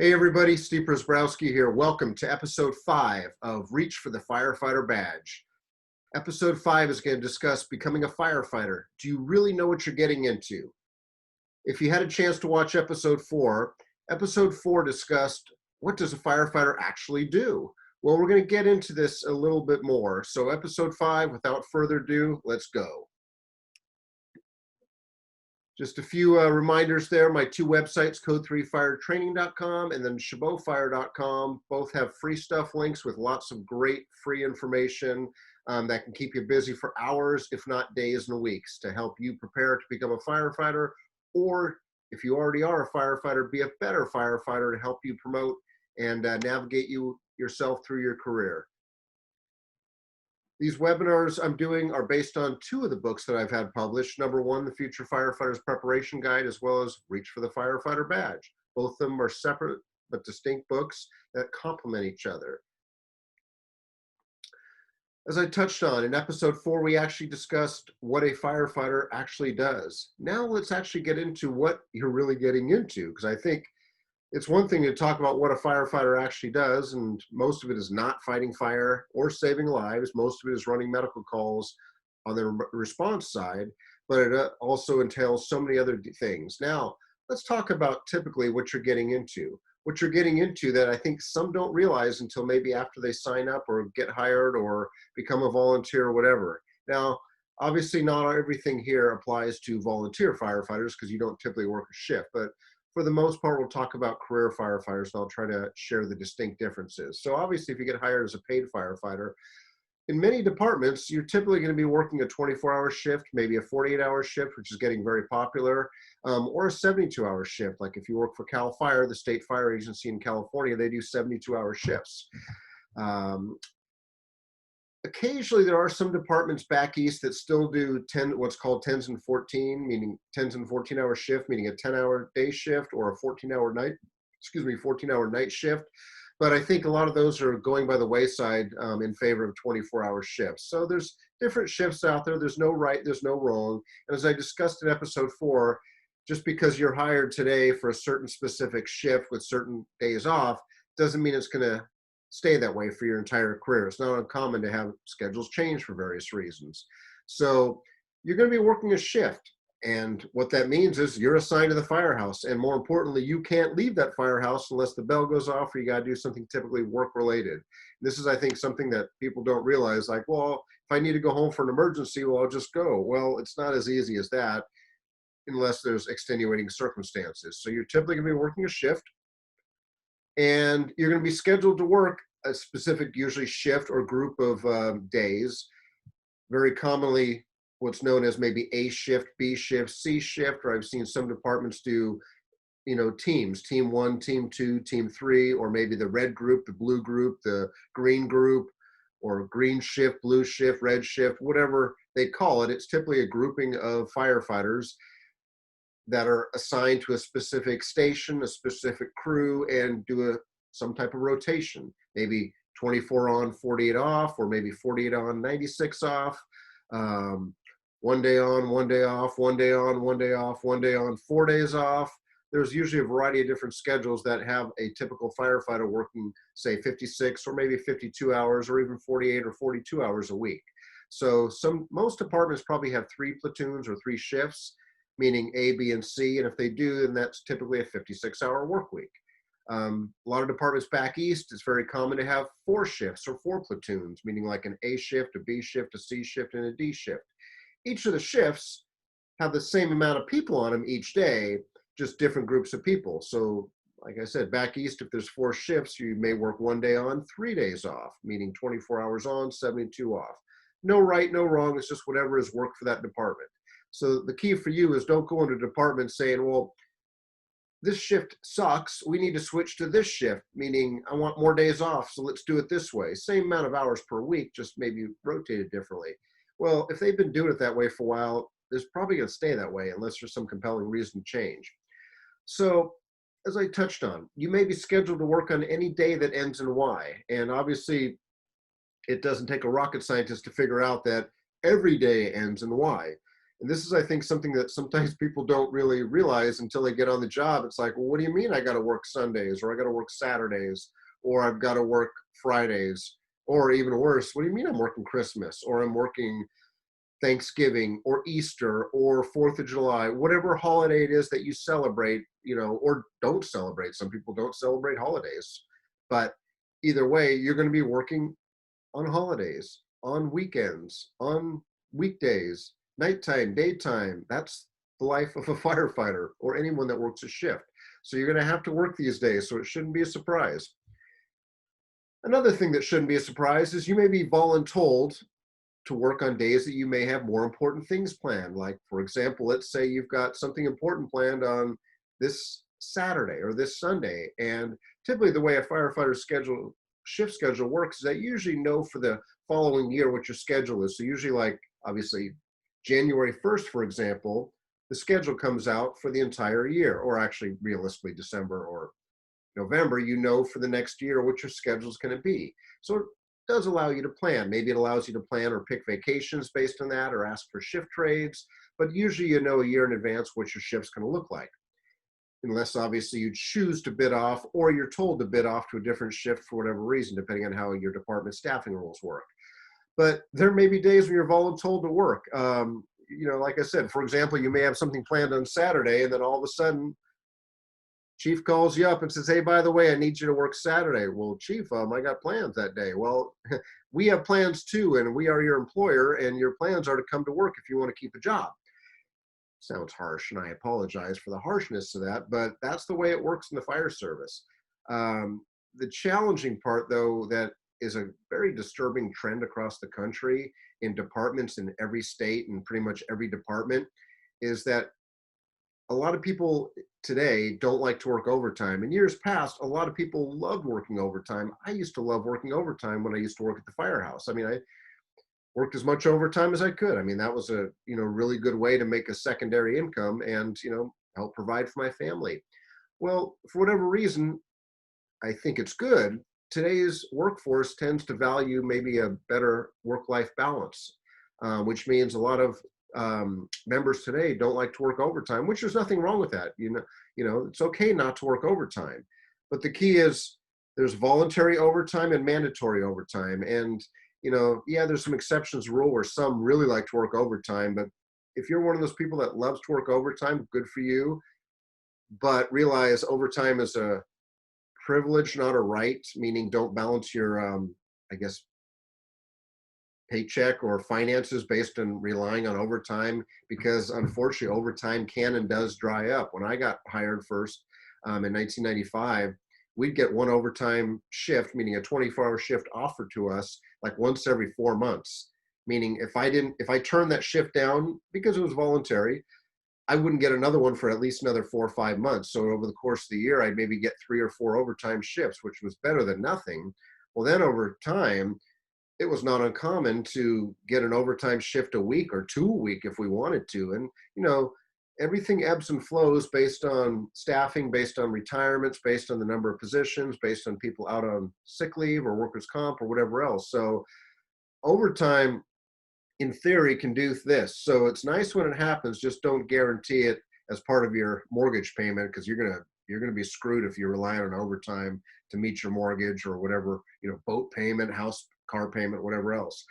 Hey everybody, Steve Prziborowski here. Welcome to episode 5 of Reach for the Firefighter Badge. Episode 5 is going to discuss becoming a firefighter. Do you really know what you're getting into? If you had a chance to watch episode 4 discussed what does a firefighter actually do? Well, we're going to get into this a little bit more. So episode 5, without further ado, let's go. Just a few reminders there. My two websites, code3firetraining.com and then chabotfire.com, both have free stuff links with lots of great free information that can keep you busy for hours, if not days and weeks, to help you prepare to become a firefighter, or if you already are a firefighter, be a better firefighter to help you promote and navigate yourself through your career. These webinars I'm doing are based on 2 of the books that I've had published. Number 1, The Future Firefighter's Preparation Guide, as well as Reach for the Firefighter Badge. Both of them are separate but distinct books that complement each other. As I touched on in episode 4, we actually discussed what a firefighter actually does. Now let's actually get into what you're really getting into, because I think it's one thing to talk about what a firefighter actually does, and most of it is not fighting fire or saving lives. Most of it is running medical calls on the response side, but it also entails so many other things. Now, let's talk about typically what you're getting into. What you're getting into that I think some don't realize until maybe after they sign up or get hired or become a volunteer or whatever. Now, obviously not everything here applies to volunteer firefighters because you don't typically work a shift, but for the most part, we'll talk about career firefighters, and I'll try to share the distinct differences. So obviously, if you get hired as a paid firefighter, in many departments, you're typically going to be working a 24-hour shift, maybe a 48-hour shift, which is getting very popular, or a 72-hour shift. Like if you work for CAL FIRE, the state fire agency in California, they do 72-hour shifts. Occasionally, there are some departments back east that still do what's called 10s and 14, meaning 10s and 14-hour shift, meaning a 10-hour day shift or a 14-hour night shift. But I think a lot of those are going by the wayside in favor of 24-hour shifts. So there's different shifts out there. There's no right, there's no wrong. And as I discussed in episode 4, just because you're hired today for a certain specific shift with certain days off doesn't mean it's going to stay that way for your entire career. It's not uncommon to have schedules change for various reasons. So you're going to be working a shift. And what that means is you're assigned to the firehouse. And more importantly, you can't leave that firehouse unless the bell goes off or you got to do something typically work related. This is, I think, something that people don't realize, like, well, if I need to go home for an emergency, well, I'll just go. Well, it's not as easy as that unless there's extenuating circumstances. So you're typically going to be working a shift. And you're going to be scheduled to work a specific, usually shift or group of days. Very commonly, what's known as maybe A shift, B shift, C shift, or I've seen some departments do, teams, team 1, team 2, team 3, or maybe the red group, the blue group, the green group, or green shift, blue shift, red shift, whatever they call it. It's typically a grouping of firefighters that are assigned to a specific station, a specific crew, and do some type of rotation, maybe 24 on, 48 off, or maybe 48 on, 96 off, 1 day on, 1 day off, 1 day on, 1 day off, 1 day on, 4 days off. There's usually a variety of different schedules that have a typical firefighter working, say, 56 or maybe 52 hours or even 48 or 42 hours a week. So most departments probably have 3 platoons or 3 shifts, meaning A, B, and C. And if they do, then that's typically a 56-hour work week. A lot of departments back east, it's very common to have 4 shifts or 4 platoons, meaning like an A shift, a B shift, a C shift, and a D shift. Each of the shifts have the same amount of people on them each day, just different groups of people. So like I said, back east, if there's 4 shifts, you may work 1 day on, 3 days off, meaning 24 hours on, 72 off. No right, no wrong. It's just whatever is work for that department. So the key for you is don't go into a department saying, well, this shift sucks, we need to switch to this shift, meaning I want more days off, so let's do it this way. Same amount of hours per week, just maybe rotated differently. Well, if they've been doing it that way for a while, it's probably going to stay that way unless there's some compelling reason to change. So as I touched on, you may be scheduled to work on any day that ends in Y. And obviously, it doesn't take a rocket scientist to figure out that every day ends in Y. And this is, I think, something that sometimes people don't really realize until they get on the job. It's like, well, what do you mean I got to work Sundays, or I got to work Saturdays, or I've got to work Fridays, or even worse, what do you mean I'm working Christmas, or I'm working Thanksgiving or Easter or 4th of July, whatever holiday it is that you celebrate, or don't celebrate. Some people don't celebrate holidays, but either way, you're going to be working on holidays, on weekends, on weekdays, nighttime, daytime. That's the life of a firefighter or anyone that works a shift. So you're going to have to work these days. So it shouldn't be a surprise. Another thing that shouldn't be a surprise is you may be voluntold to work on days that you may have more important things planned. Like, for example, let's say you've got something important planned on this Saturday or this Sunday. And typically the way a firefighter shift schedule works is that you usually know for the following year what your schedule is. So usually, like, obviously January 1st, for example, the schedule comes out for the entire year, or actually realistically December or November, for the next year what your schedule is going to be. So it does allow you to plan. Maybe it allows you to plan or pick vacations based on that, or ask for shift trades, but usually you know a year in advance what your shift's going to look like. Unless obviously you choose to bid off, or you're told to bid off to a different shift for whatever reason, depending on how your department staffing rules work. But there may be days when you're voluntold to work. Like I said, for example, you may have something planned on Saturday, and then all of a sudden Chief calls you up and says, hey, by the way, I need you to work Saturday. Well, Chief, I got plans that day. Well, we have plans too, and we are your employer, and your plans are to come to work if you want to keep a job. Sounds harsh, and I apologize for the harshness of that, but that's the way it works in the fire service. The challenging part, though, that is a very disturbing trend across the country in departments in every state and pretty much every department, is that a lot of people today don't like to work overtime. In years past, a lot of people loved working overtime. I used to love working overtime when I used to work at the firehouse. I mean, I worked as much overtime as I could. I mean, that was a really good way to make a secondary income and help provide for my family. Well, for whatever reason, I think it's good. Today's workforce tends to value maybe a better work-life balance, which means a lot of members today don't like to work overtime, which there's nothing wrong with that. It's okay not to work overtime, but the key is there's voluntary overtime and mandatory overtime. And there's some exceptions to the rule where some really like to work overtime, but if you're one of those people that loves to work overtime, good for you. But realize overtime is a privilege, not a right, meaning don't balance your paycheck or finances based on relying on overtime, because unfortunately overtime can and does dry up. When I got hired first in 1995, we'd get one overtime shift, meaning a 24-hour shift offered to us like once every 4 months. Meaning if I turned that shift down because it was voluntary, I wouldn't get another one for at least another 4 or 5 months. So over the course of the year, I'd maybe get 3 or 4 overtime shifts, which was better than nothing. Well, then over time, it was not uncommon to get an overtime shift a week or 2 a week if we wanted to. And, everything ebbs and flows based on staffing, based on retirements, based on the number of positions, based on people out on sick leave or workers' comp or whatever else. So overtime, in theory, can do this. So it's nice when it happens, just don't guarantee it as part of your mortgage payment, because you're gonna be screwed if you rely on overtime to meet your mortgage or whatever, boat payment, house, car payment, whatever else.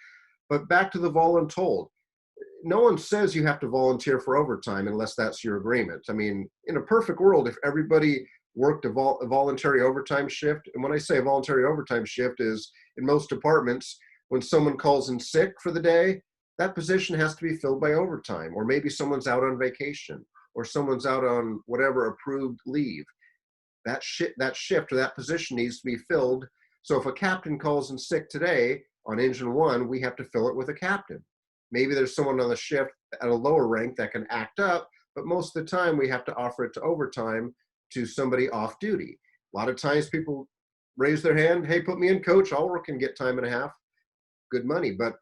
But back to the voluntold. No one says you have to volunteer for overtime unless that's your agreement. I mean, in a perfect world, if everybody worked a voluntary overtime shift, and when I say a voluntary overtime shift is in most departments, when someone calls in sick for the day, that position has to be filled by overtime, or maybe someone's out on vacation, or someone's out on whatever approved leave. That shift or that position needs to be filled. So if a captain calls in sick today on engine 1, we have to fill it with a captain. Maybe there's someone on the shift at a lower rank that can act up, but most of the time we have to offer it to overtime to somebody off duty. A lot of times people raise their hand, hey, put me in, coach, I'll work and get time and a half, good money. But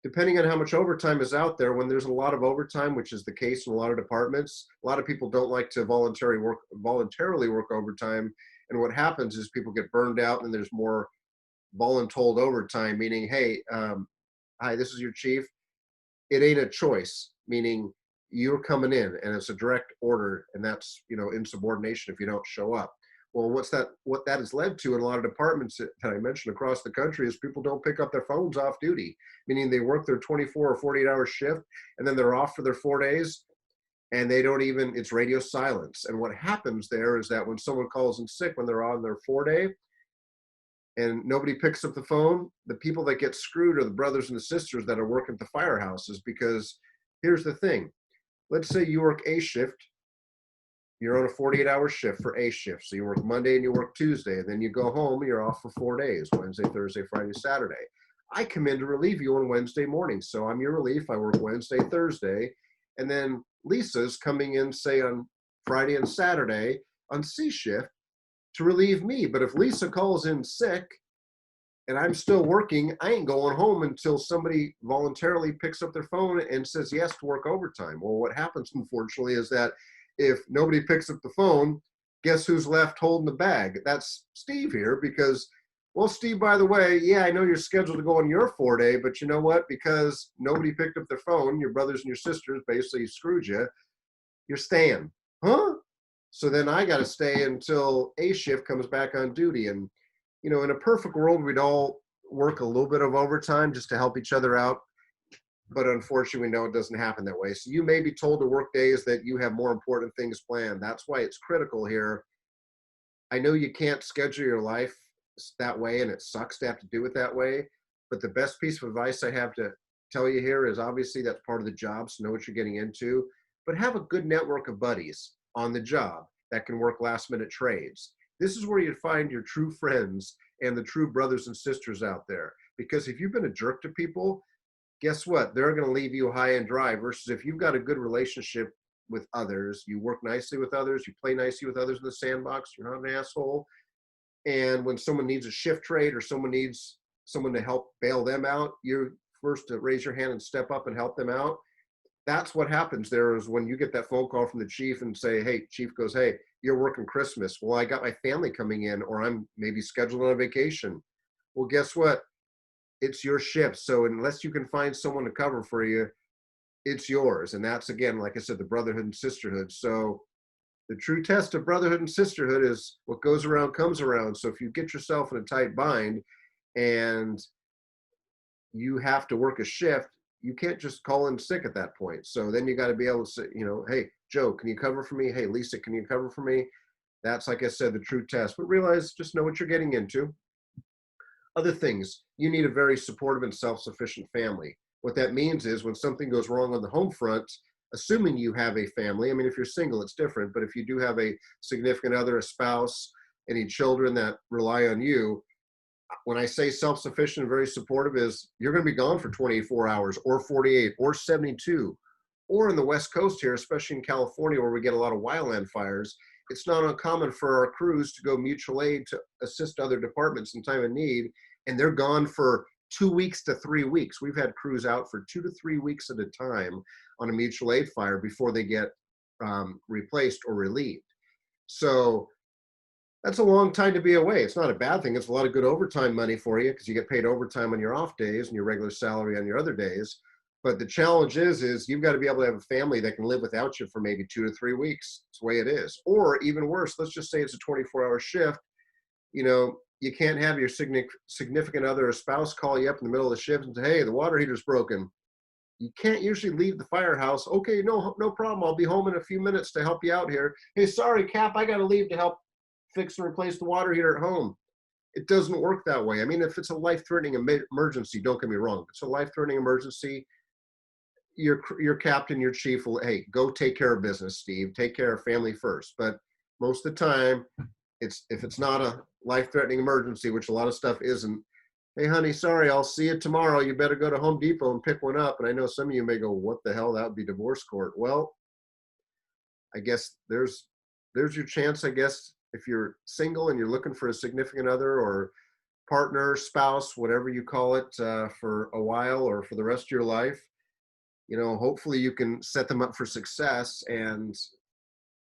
depending on how much overtime is out there, when there's a lot of overtime, which is the case in a lot of departments, a lot of people don't like to voluntarily work overtime. And what happens is people get burned out, and there's more voluntold overtime, meaning, hey, hi, this is your chief. It ain't a choice, meaning you're coming in, and it's a direct order, and that's, insubordination if you don't show up. Well, what that has led to in a lot of departments that I mentioned across the country is people don't pick up their phones off duty, meaning they work their 24 or 48-hour shift, and then they're off for their 4 days, and they don't even, it's radio silence. And what happens there is that when someone calls in sick when they're on their 4 day and nobody picks up the phone, the people that get screwed are the brothers and the sisters that are working at the firehouses. Because here's the thing, let's say you work a shift, you're on a 48-hour shift for a shift. So you work Monday and you work Tuesday, and then you go home and you're off for 4 days, Wednesday, Thursday, Friday, Saturday. I come in to relieve you on Wednesday morning. So I'm your relief. I work Wednesday, Thursday, and then Lisa's coming in, say, on Friday and Saturday on C shift to relieve me. But if Lisa calls in sick and I'm still working, I ain't going home until somebody voluntarily picks up their phone and says yes to work overtime. Well, what happens, unfortunately, is that if nobody picks up the phone, guess who's left holding the bag? That's Steve here, because, well, Steve, by the way, yeah, I know you're scheduled to go on your 4 day, but you know what? Because nobody picked up their phone, your brothers and your sisters basically screwed you. You're staying. Huh? So then I got to stay until A shift comes back on duty. And, in a perfect world, we'd all work a little bit of overtime just to help each other out. But unfortunately, we know it doesn't happen that way. So you may be told to work days that you have more important things planned. That's why it's critical here. I know you can't schedule your life that way, and it sucks to have to do it that way. But the best piece of advice I have to tell you here is, obviously that's part of the job, so know what you're getting into. But have a good network of buddies on the job that can work last minute trades. This is where you find your true friends and the true brothers and sisters out there. Because if you've been a jerk to people, guess what? They're going to leave you high and dry. Versus if you've got a good relationship with others, you work nicely with others, you play nicely with others in the sandbox, you're not an asshole. And when someone needs a shift trade or someone needs someone to help bail them out, you're first to raise your hand and step up and help them out. That's what happens there, is when you get that phone call from the chief and say, hey, chief goes, hey, you're working Christmas. Well, I got my family coming in, or I'm maybe scheduled on a vacation. Well, guess what? It's your shift. So unless you can find someone to cover for you, it's yours. And that's, again, like I said, the brotherhood and sisterhood. So the true test of brotherhood and sisterhood is what goes around comes around. So if you get yourself in a tight bind and you have to work a shift, you can't just call in sick at that point. So then you got to be able to say, hey, Joe, can you cover for me? Hey, Lisa, can you cover for me? That's, like I said, the true test. But realize, just know what you're getting into. Other things, you need a very supportive and self-sufficient family. What that means is when something goes wrong on the home front, assuming you have a family, I mean, if you're single, it's different, but if you do have a significant other, a spouse, any children that rely on you, when I say self-sufficient and very supportive, is you're going to be gone for 24 hours or 48 or 72. Or in the West Coast here, especially in California where we get a lot of wildland fires, it's not uncommon for our crews to go mutual aid to assist other departments in time of need, and they're gone for 2 weeks to 3 weeks. We've had crews out for 2 to 3 weeks at a time on a mutual aid fire before they get replaced or relieved. So that's a long time to be away. It's not a bad thing. It's a lot of good overtime money for you because you get paid overtime on your off days and your regular salary on your other days. But the challenge is you've got to be able to have a family that can live without you for maybe 2 to 3 weeks. It's the way it is. Or even worse, let's just say it's a 24-hour shift. You can't have your significant other or spouse call you up in the middle of the shift and say, hey, the water heater's broken. You can't usually leave the firehouse. Okay, no problem. I'll be home in a few minutes to help you out here. Hey, sorry, Cap, I got to leave to help fix and replace the water heater at home. It doesn't work that way. I mean, if it's a life-threatening emergency, don't get me wrong. If it's a life-threatening emergency, your captain, your chief will, hey, go take care of business, Steve. Take care of family first. But most of the time, if it's not a life-threatening emergency, which a lot of stuff isn't, hey, honey, sorry, I'll see you tomorrow. You better go to Home Depot and pick one up. And I know some of you may go, what the hell? That would be divorce court. Well, I guess there's your chance, I guess, if you're single and you're looking for a significant other or partner, spouse, whatever you call it, for a while or for the rest of your life, hopefully you can set them up for success and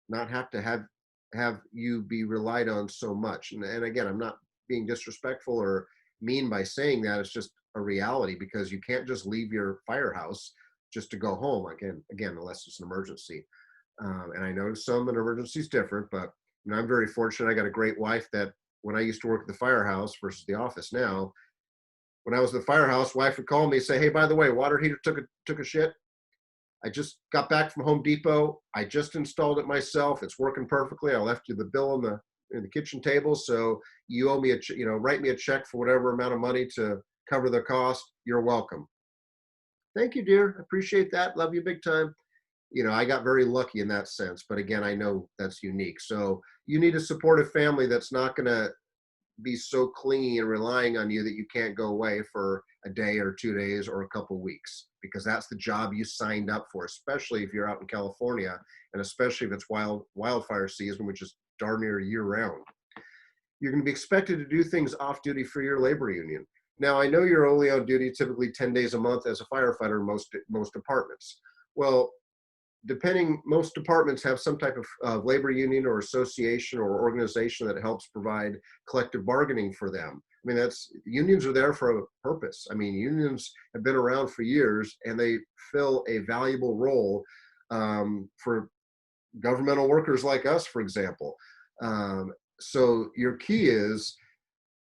not have to have you be relied on so much. And again, I'm not being disrespectful or mean by saying that. It's just a reality, because you can't just leave your firehouse just to go home again, unless it's an emergency. And I know some an emergency is different, but I'm very fortunate. I got a great wife that when I used to work at the firehouse versus the office now, when I was at the firehouse, wife would call me and say, "Hey, by the way, water heater took a shit. I just got back from Home Depot. I just installed it myself. It's working perfectly. I left you the bill on the kitchen table, so you owe me write me a check for whatever amount of money to cover the cost. You're welcome." Thank you, dear. Appreciate that. Love you big time. I got very lucky in that sense, but again, I know that's unique. So you need a supportive family that's not going to be so clingy and relying on you that you can't go away for a day or 2 days or a couple weeks, because that's the job you signed up for, especially if you're out in California, and especially if it's wildfire season, which is darn near year round. You're going to be expected to do things off duty for your labor union. Now, I know you're only on duty typically 10 days a month as a firefighter in most departments. Well, most departments have some type of labor union or association or organization that helps provide collective bargaining for them. I mean, unions are there for a purpose. I mean, unions have been around for years, and they fill a valuable role for governmental workers like us, for example. So your key is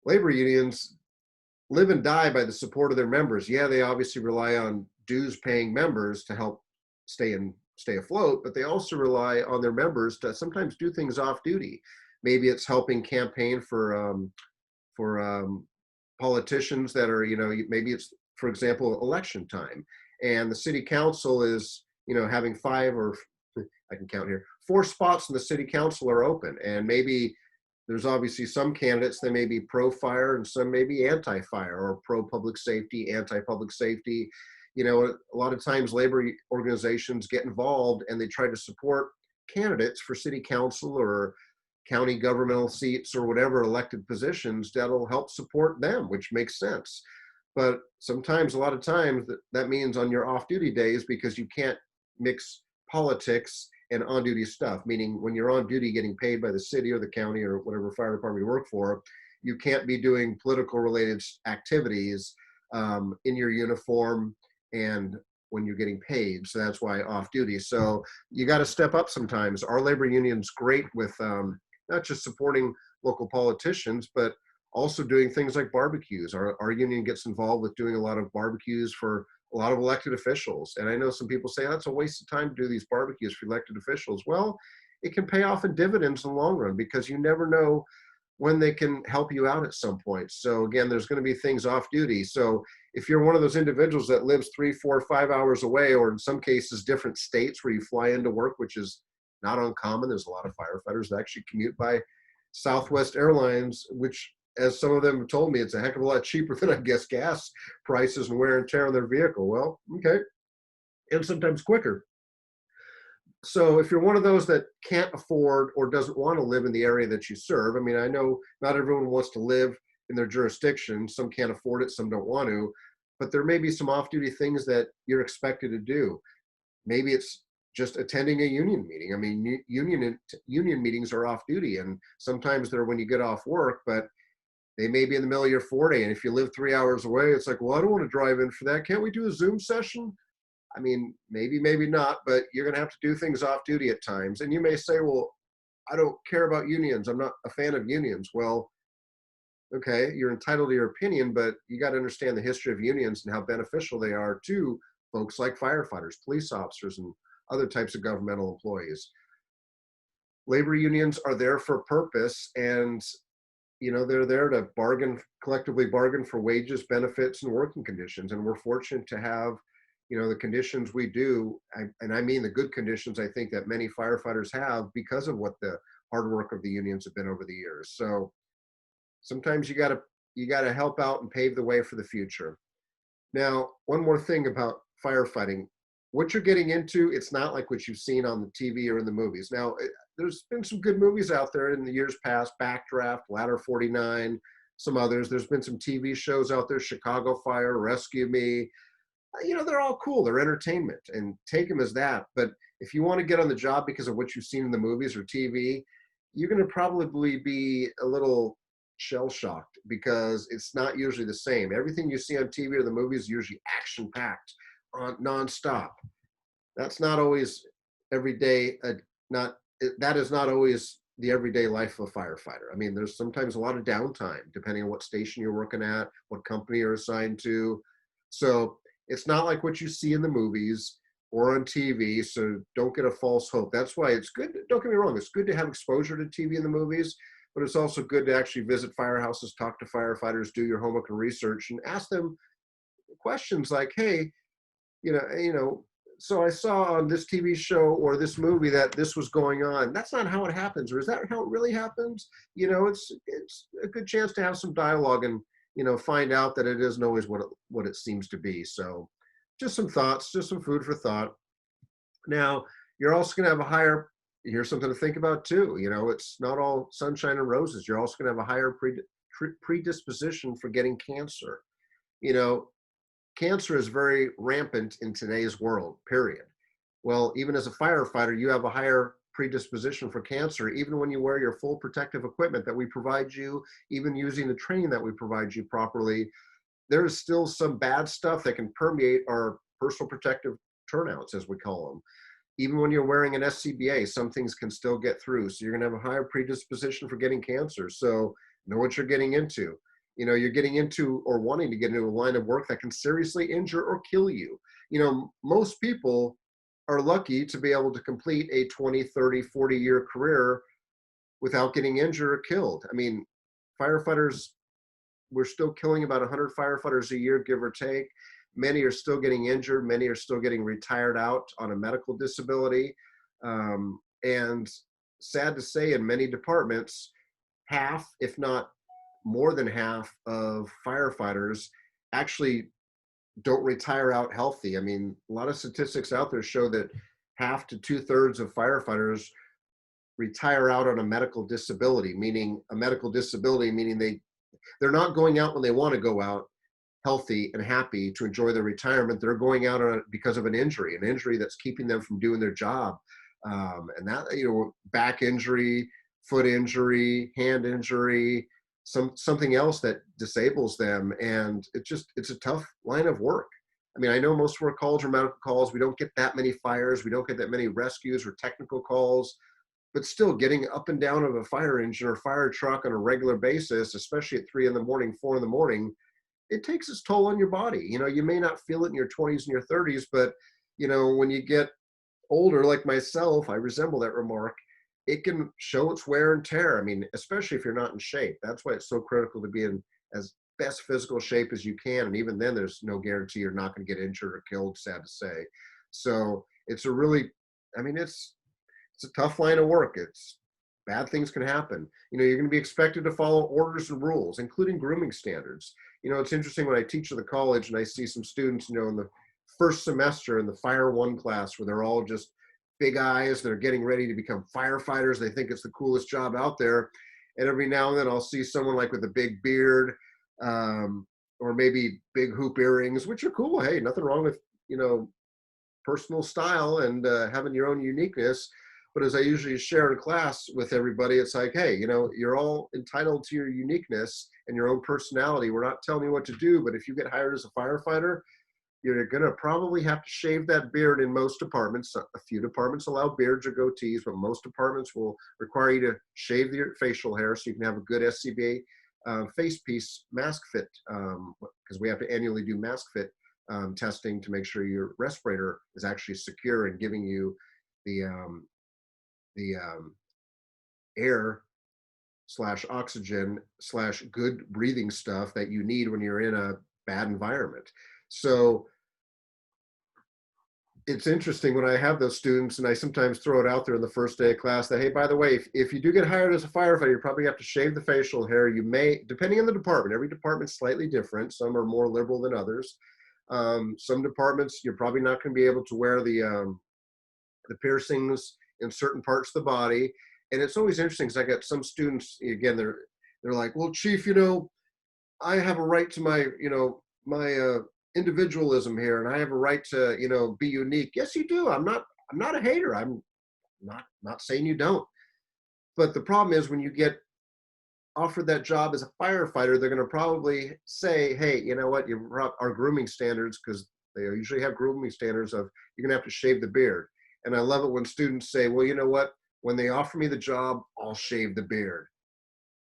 labor unions live and die by the support of their members. Yeah, they obviously rely on dues paying members to help stay afloat, but they also rely on their members to sometimes do things off duty. Maybe it's helping campaign for politicians that are, maybe it's, for example, election time, and the city council is, having 5 or I can count here, 4 spots in the city council are open, and maybe there's obviously some candidates that may be pro-fire and some may be anti-fire, or pro-public safety, anti-public safety. A lot of times labor organizations get involved and they try to support candidates for city council or county governmental seats or whatever elected positions that'll help support them, which makes sense. But sometimes, a lot of times, that means on your off-duty days, because you can't mix politics and on-duty stuff, meaning when you're on duty getting paid by the city or the county or whatever fire department you work for, you can't be doing political related activities in your uniform and when you're getting paid. So that's why off duty. So you got to step up sometimes. Our labor union's great with not just supporting local politicians, but also doing things like barbecues. Our union gets involved with doing a lot of barbecues for a lot of elected officials. And I know some people say, that's a waste of time to do these barbecues for elected officials. Well, it can pay off in dividends in the long run, because you never know when they can help you out at some point. So again, there's going to be things off duty. So if you're one of those individuals that lives 3, 4, 5 hours away, or in some cases different states where you fly into work, which is not uncommon. There's a lot of firefighters that actually commute by Southwest Airlines, which, as some of them have told me, it's a heck of a lot cheaper than, I guess, gas prices and wear and tear on their vehicle. Well, okay. And sometimes quicker. So if you're one of those that can't afford or doesn't want to live in the area that you serve, I mean, I know not everyone wants to live in their jurisdiction. Some can't afford it, some don't want to, but there may be some off-duty things that you're expected to do. Maybe it's just attending a union meeting. I mean, union meetings are off duty, and sometimes they're when you get off work, but they may be in the middle of your 4-day. And if you live 3 hours away, it's like, well, I don't want to drive in for that. Can't we do a Zoom session? I mean, maybe not, but you're going to have to do things off duty at times. And you may say, well, I don't care about unions. I'm not a fan of unions. Well, okay, you're entitled to your opinion, but you got to understand the history of unions and how beneficial they are to folks like firefighters, police officers, and other types of governmental employees. Labor unions are there for a purpose, and they're there to collectively bargain for wages, benefits, and working conditions. And we're fortunate to have the conditions we do, and I mean the good conditions I think that many firefighters have because of what the hard work of the unions have been over the years. So sometimes you gotta help out and pave the way for the future. Now, one more thing about firefighting. What you're getting into, it's not like what you've seen on the TV or in the movies. Now, there's been some good movies out there in the years past, Backdraft, Ladder 49, some others. There's been some TV shows out there, Chicago Fire, Rescue Me. They're all cool. They're entertainment, and take them as that. But if you want to get on the job because of what you've seen in the movies or TV, you're going to probably be a little shell-shocked, because it's not usually the same. Everything you see on TV or the movies is usually action-packed, on nonstop. That's not always every day. That is not always the everyday life of a firefighter. I mean, there's sometimes a lot of downtime depending on what station you're working at, what company you're assigned to. So it's not like what you see in the movies or on TV. So don't get a false hope. That's why it's good. Don't get me wrong. It's good to have exposure to TV and the movies, but it's also good to actually visit firehouses, talk to firefighters, do your homework and research, and ask them questions like, "Hey, you know, so I saw on this TV show or this movie that this was going on. That's not how it happens, or is that how it really happens?" It's a good chance to have some dialogue and find out that it isn't always what it seems to be. So, just some thoughts, just some food for thought. Now, you're also going to have a higher. Here's something to think about too. It's not all sunshine and roses. You're also going to have a higher predisposition for getting cancer. You know, Cancer is very rampant in today's world, period. Well, even as a firefighter, you have a higher predisposition for cancer, even when you wear your full protective equipment that we provide you, even using the training that we provide you properly. There is still some bad stuff that can permeate our personal protective turnouts, as we call them. Even when you're wearing an SCBA, some things can still get through. So you're going to have a higher predisposition for getting cancer. So know what you're getting into. You're getting into or wanting to get into a line of work that can seriously injure or kill you. Most people are lucky to be able to complete a 20, 30, 40-year career without getting injured or killed. I mean, firefighters, we're still killing about 100 firefighters a year, give or take. Many are still getting injured. Many are still getting retired out on a medical disability. And sad to say, in many departments, half, if not more than half of firefighters actually don't retire out healthy. I mean, a lot of statistics out there show that half to 2/3 of firefighters retire out on a medical disability, meaning they're not going out when they want to go out healthy and happy to enjoy their retirement. They're going out on it because of an injury that's keeping them from doing their job. And that, back injury, foot injury, hand injury, something else that disables them. And it's a tough line of work. I mean, I know most of our calls are medical calls. We don't get that many fires. We don't get that many rescues or technical calls, but still getting up and down of a fire engine or fire truck on a regular basis, especially at 3 a.m, 4 a.m, it takes its toll on your body. You may not feel it in your 20s and your 30s, but when you get older, like myself, I resemble that remark. It can show its wear and tear. I mean, especially if you're not in shape. That's why it's so critical to be in as best physical shape as you can. And even then, there's no guarantee you're not going to get injured or killed, sad to say. So it's a tough line of work. Bad things can happen. You're going to be expected to follow orders and rules, including grooming standards. It's interesting when I teach at the college and I see some students, in the first semester in the Fire 1 class where they're all just big eyes, they're getting ready to become firefighters. They think it's the coolest job out there. And every now and then I'll see someone like with a big beard, or maybe big hoop earrings, which are cool. Hey, nothing wrong with, personal style and having your own uniqueness. But as I usually share in class with everybody, it's like, hey, you're all entitled to your uniqueness and your own personality. We're not telling you what to do, but if you get hired as a firefighter, you're going to probably have to shave that beard in most departments. A few departments allow beards or goatees, but most departments will require you to shave your facial hair so you can have a good SCBA face piece mask fit, because we have to annually do mask fit testing to make sure your respirator is actually secure and giving you the air / oxygen / good breathing stuff that you need when you're in a bad environment. So it's interesting when I have those students, and I sometimes throw it out there in the first day of class that, hey, by the way, if you do get hired as a firefighter, you probably have to shave the facial hair. You may, depending on the department, every department's slightly different. Some are more liberal than others. Some departments, you're probably not going to be able to wear the piercings in certain parts of the body. And it's always interesting because I got some students, again, they're like, well, Chief, I have a right to my individualism here, and I have a right to be unique. Yes, you do. I'm not a hater. I'm not saying you don't. But the problem is when you get offered that job as a firefighter, they're going to probably say, hey, you know what, our grooming standards, because They usually have grooming standards of you're gonna have to shave the beard. And I love it when students say, well, you know what? When they offer me the job, I'll shave the beard.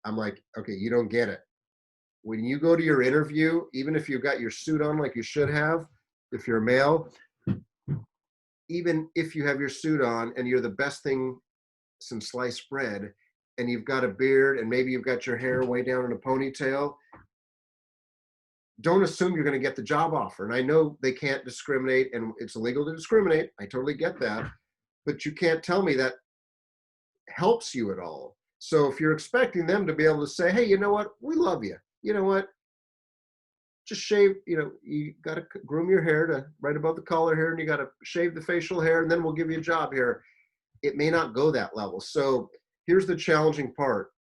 I'm like, okay, you don't get it. When you go to your interview, even if you've got your suit on like you should have, if you're a male, even if you have your suit on and you're the best thing since sliced bread, and you've got a beard and maybe you've got your hair way down in a ponytail, don't assume you're going to get the job offer. And I know they can't discriminate and it's illegal to discriminate. I totally get that. But you can't tell me that helps you at all. So if you're expecting them to be able to say, hey, you know what? We love you. You know what? Just shave, you got to groom your hair to right above the collar here, and you got to shave the facial hair, and then we'll give you a job here. It may not go that level. So here's the challenging part.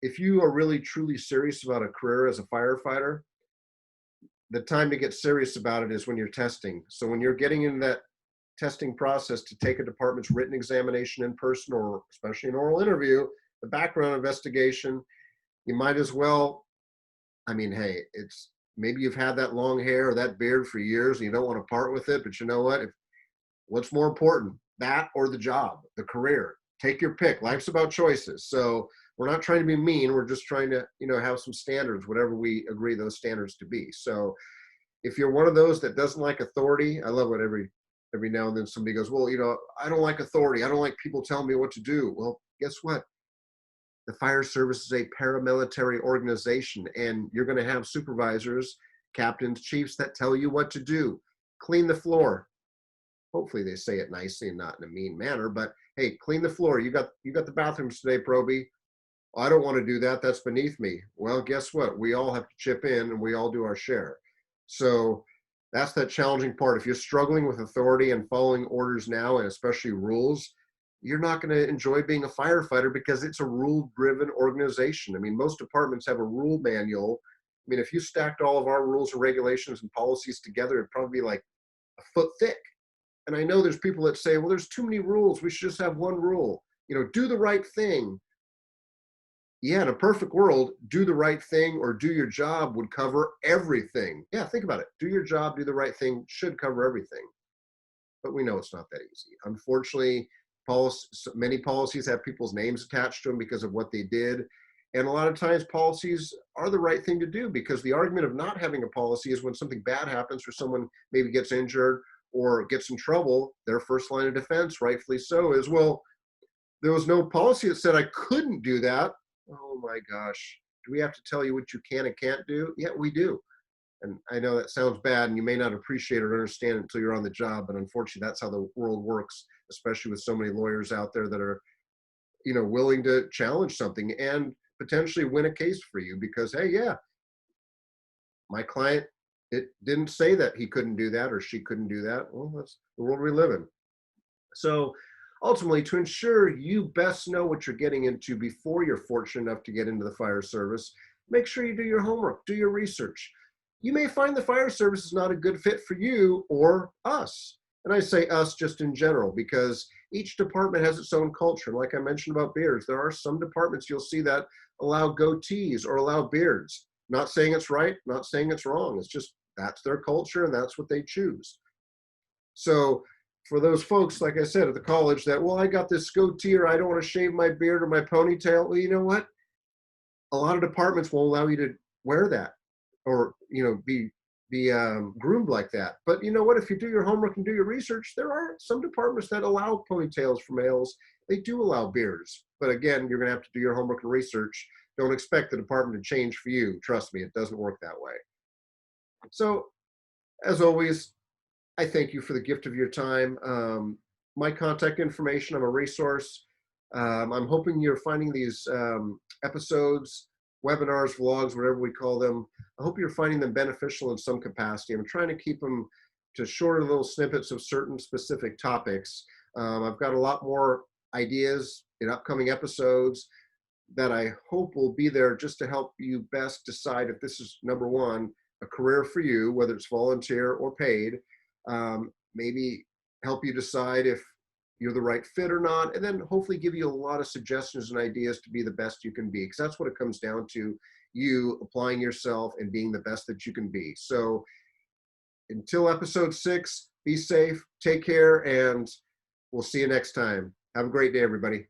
If you are really truly serious about a career as a firefighter, the time to get serious about it is when you're testing. So when you're getting into that testing process to take a department's written examination in person, or especially an oral interview, the background investigation, you might as well, hey, it's maybe you've had that long hair or that beard for years and you don't want to part with it, but you know what? What's more important, that or the job, the career? Take your pick. Life's about choices. So we're not trying to be mean. We're just trying to, have some standards, whatever we agree those standards to be. So if you're one of those that doesn't like authority, I love it every now and then somebody goes, well, I don't like authority. I don't like people telling me what to do. Well, guess what? The fire service is a paramilitary organization, and you're going to have supervisors, captains, chiefs that tell you what to do. Clean the floor. Hopefully they say it nicely and not in a mean manner, but hey, clean the floor. You got the bathrooms today, Proby. I don't want to do that. That's beneath me. Well, guess what? We all have to chip in and we all do our share. So that's that challenging part. If you're struggling with authority and following orders now, and especially rules, you're not going to enjoy being a firefighter because it's a rule-driven organization. Most departments have a rule manual. If you stacked all of our rules and regulations and policies together, it'd probably be like a foot thick. And I know there's people that say, well, there's too many rules. We should just have one rule. Do the right thing. Yeah, in a perfect world, do the right thing or do your job would cover everything. Yeah, think about it. Do your job, do the right thing should cover everything. But we know it's not that easy. Unfortunately, many policies have people's names attached to them because of what they did. And a lot of times policies are the right thing to do, because the argument of not having a policy is when something bad happens or someone maybe gets injured or gets in trouble, their first line of defense, rightfully so, is, well, there was no policy that said I couldn't do that. Oh my gosh. Do we have to tell you what you can and can't do? Yeah, we do. And I know that sounds bad and you may not appreciate or understand it until you're on the job, but unfortunately that's how the world works, especially with so many lawyers out there that are, willing to challenge something and potentially win a case for you because, hey, yeah, my client, it didn't say that he couldn't do that or she couldn't do that. Well, that's the world we live in. So ultimately, to ensure you best know what you're getting into before you're fortunate enough to get into the fire service, make sure you do your homework, do your research. You may find the fire service is not a good fit for you or us. And I say us just in general because each department has its own culture. Like I mentioned about beards, there are some departments you'll see that allow goatees or allow beards. Not saying it's right, not saying it's wrong. It's just that's their culture and that's what they choose. So for those folks, like I said, at the college that, well, I got this goatee or I don't want to shave my beard or my ponytail. Well, you know what? A lot of departments won't allow you to wear that or, be groomed like that. But you know what? If you do your homework and do your research, there are some departments that allow ponytails for males. They do allow beards. But again, you're going to have to do your homework and research. Don't expect the department to change for you. Trust me, it doesn't work that way. So as always, I thank you for the gift of your time. My contact information, I'm a resource. I'm hoping you're finding these episodes, webinars, vlogs, whatever we call them. I hope you're finding them beneficial in some capacity. I'm trying to keep them to shorter little snippets of certain specific topics. I've got a lot more ideas in upcoming episodes that I hope will be there just to help you best decide if this is, number one, a career for you, whether it's volunteer or paid. Maybe help you decide if you're the right fit or not, and then hopefully give you a lot of suggestions and ideas to be the best you can be, because that's what it comes down to, you applying yourself and being the best that you can be. So until episode 6, be safe, take care, and we'll see you next time. Have a great day, everybody.